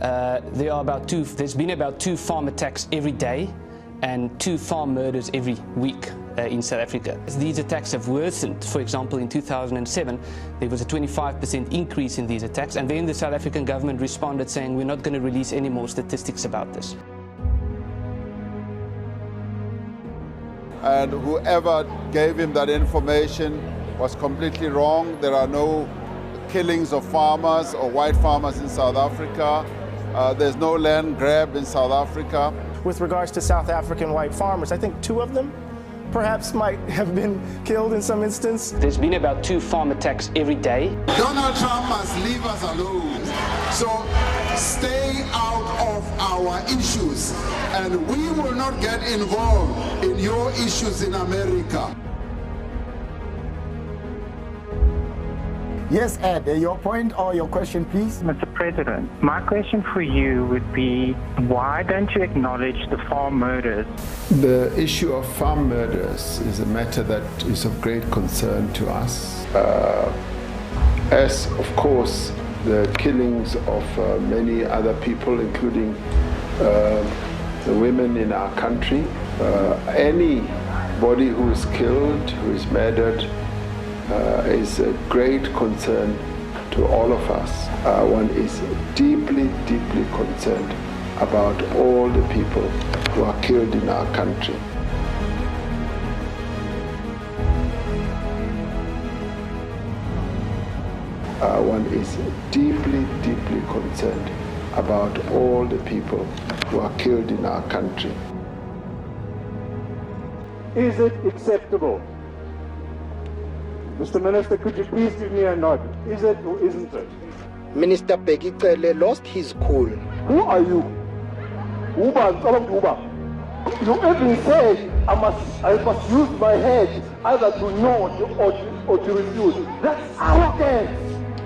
There's been about 2 farm attacks every day and 2 farm murders every week in South Africa. These attacks have worsened. For example, in 2007, there was a 25% increase in these attacks, and then the South African government responded saying, we're not going to release any more statistics about this. And whoever gave him that information was completely wrong. There are no killings of farmers or white farmers in South Africa. There's no land grab in South Africa. With regards to South African white farmers, I think 2 of them perhaps might have been killed in some instance. There's been about 2 farm attacks every day. Donald Trump must leave us alone. So stay out of our issues, and we will not get involved in your issues in America. Yes, Ed, your point or your question, please. Mr. President, my question for you would be, why don't you acknowledge the farm murders? The issue of farm murders is a matter that is of great concern to us. As, of course, the killings of many other people, including the women in our country. Anybody who is killed, who is murdered, is a great concern to all of us. One is deeply, deeply concerned about all the people who are killed in our country. One is deeply, deeply concerned about all the people who are killed in our country. Is it acceptable? Mr. Minister, could you please give me a nod? Is it or isn't it? Minister Cred lost his cool. Who are you? Uba, you even said I must use my head either to nod or to refuse. That's arrogance.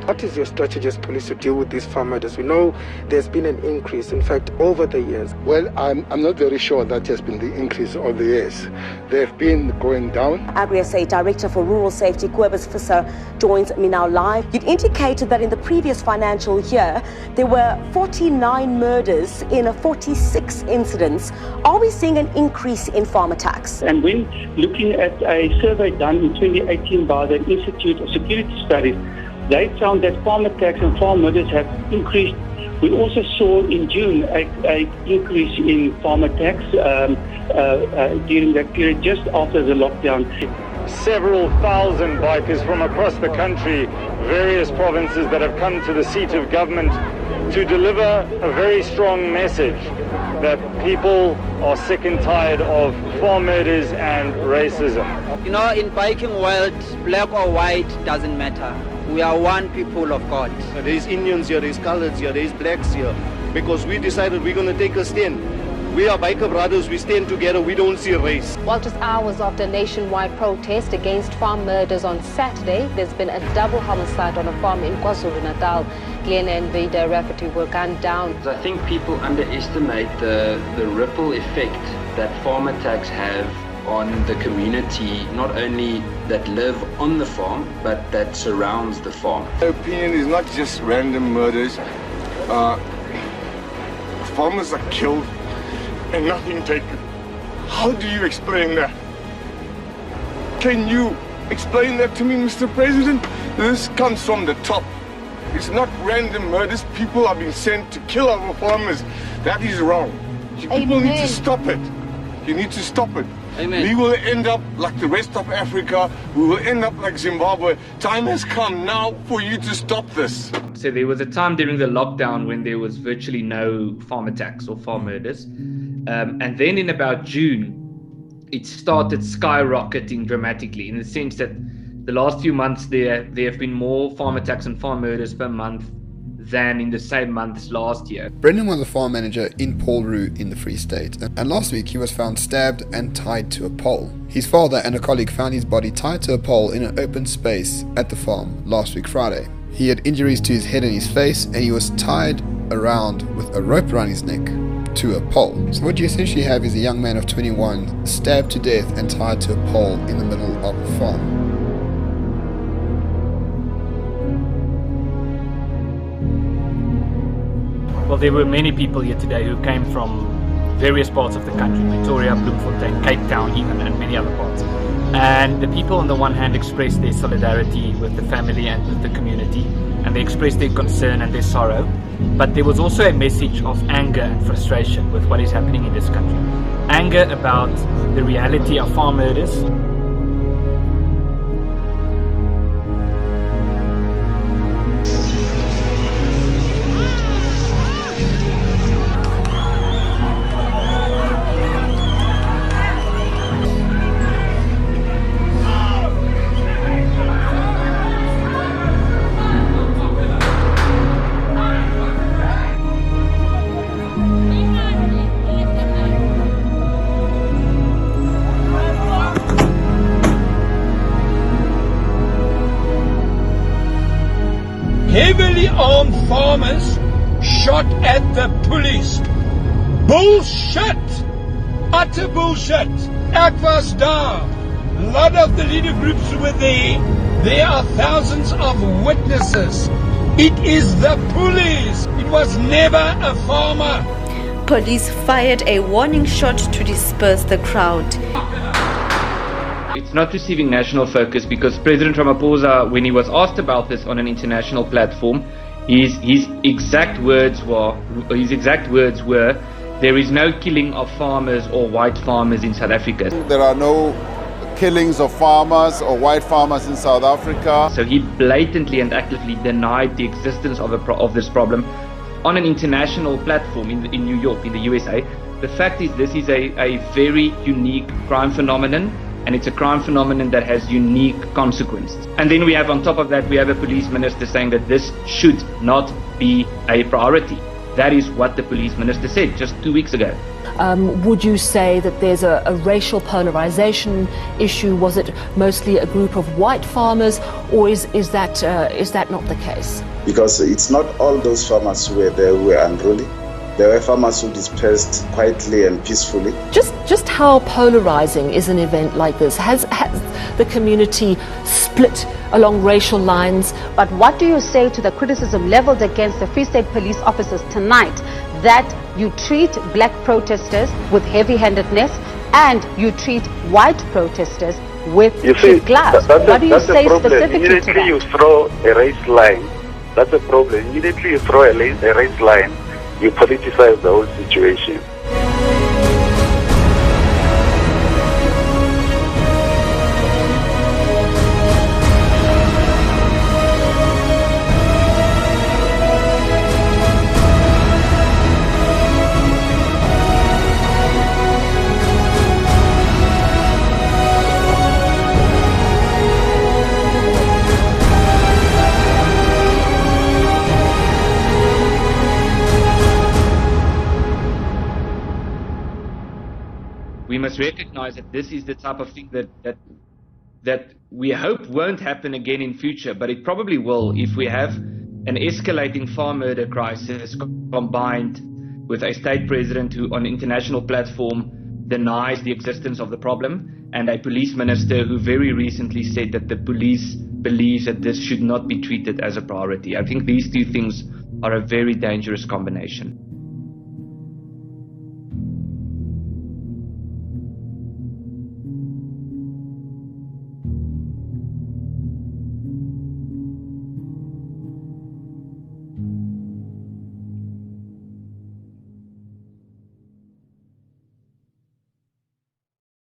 What is your strategy as police to deal with these farm murders? We know there's been an increase, in fact, over the years. Well, I'm not very sure that has been the increase over the years. They've been going down. Agri-SA Director for Rural Safety, Cobus Visser, joins me now live. You'd indicated that in the previous financial year, there were 49 murders in 46 incidents. Are we seeing an increase in farm attacks? And when looking at a survey done in 2018 by the Institute of Security Studies, they found that farm attacks and farm murders have increased. We also saw in June an increase in farm attacks during that period just after the lockdown. Several thousand bikers from across the country, various provinces that have come to the seat of government to deliver a very strong message that people are sick and tired of farm murders and racism. You know, in biking world, black or white doesn't matter. We are one people of God. There's Indians here, there's coloreds here, there's blacks here. Because we decided we're going to take a stand. We are biker brothers, we stand together, we don't see race. Well, just hours after a nationwide protest against farm murders on Saturday, there's been a double homicide on a farm in KwaZulu-Natal. Glen and Vida Rafferty were gunned down. I think people underestimate the ripple effect that farm attacks have on the community, not only that live on the farm, but that surrounds the farm. My opinion is not just random murders. Farmers are killed and nothing taken. How do you explain that? Can you explain that to me, Mr. President? This comes from the top. It's not random murders. People are being sent to kill our farmers. That is wrong. People need to stop it. You need to stop it. Amen. We will end up like the rest of Africa. We will end up like Zimbabwe. Time has come now for you to stop this. So there was a time during the lockdown when there was virtually no farm attacks or farm murders. And then in about June, it started skyrocketing dramatically in the sense that the last few months there have been more farm attacks and farm murders per month than in the same months last year. Brendin was a farm manager in Paul Rue in the Free State, and last week he was found stabbed and tied to a pole. His father and a colleague found his body tied to a pole in an open space at the farm last week Friday. He had injuries to his head and his face, and he was tied around with a rope around his neck to a pole. So what you essentially have is a young man of 21 stabbed to death and tied to a pole in the middle of a farm. Well, there were many people here today who came from various parts of the country, Pretoria, Bloemfontein, Cape Town even, and many other parts. And the people on the one hand expressed their solidarity with the family and with the community, and they expressed their concern and their sorrow. But there was also a message of anger and frustration with what is happening in this country. Anger about the reality of farm murders. Heavily armed farmers shot at the police. Bullshit! Utter bullshit! Ek was daar. A lot of the leader groups were there. There are thousands of witnesses. It is the police. It was never a farmer. Police fired a warning shot to disperse the crowd. It's not receiving national focus because President Ramaphosa, when he was asked about this on an international platform, his exact words were, there is no killing of farmers or white farmers in South Africa. There are no killings of farmers or white farmers in South Africa. So he blatantly and actively denied the existence of this problem on an international platform in New York, in the USA. The fact is, this is a very unique crime phenomenon, and it's a crime phenomenon that has unique consequences. And then we have, on top of that, we have a police minister saying that this should not be a priority. That is what the police minister said just 2 weeks ago. Would you say that there's a racial polarization issue? Was it mostly a group of white farmers, or is that not the case? Because it's not all those farmers who were there who were unruly. There were farmers who dispersed quietly and peacefully. Just how polarizing is an event like this? Has the community split along racial lines? But what do you say to the criticism leveled against the Free State police officers tonight, that you treat black protesters with heavy-handedness and you treat white protesters with kid gloves? What do you say specifically to that? Immediately you throw a race line, that's a problem. Immediately you throw a race line, you politicize the whole situation. We must recognize that this is the type of thing that we hope won't happen again in future, but it probably will if we have an escalating farm murder crisis combined with a state president who on an international platform denies the existence of the problem, and a police minister who very recently said that the police believes that this should not be treated as a priority. I think these two things are a very dangerous combination.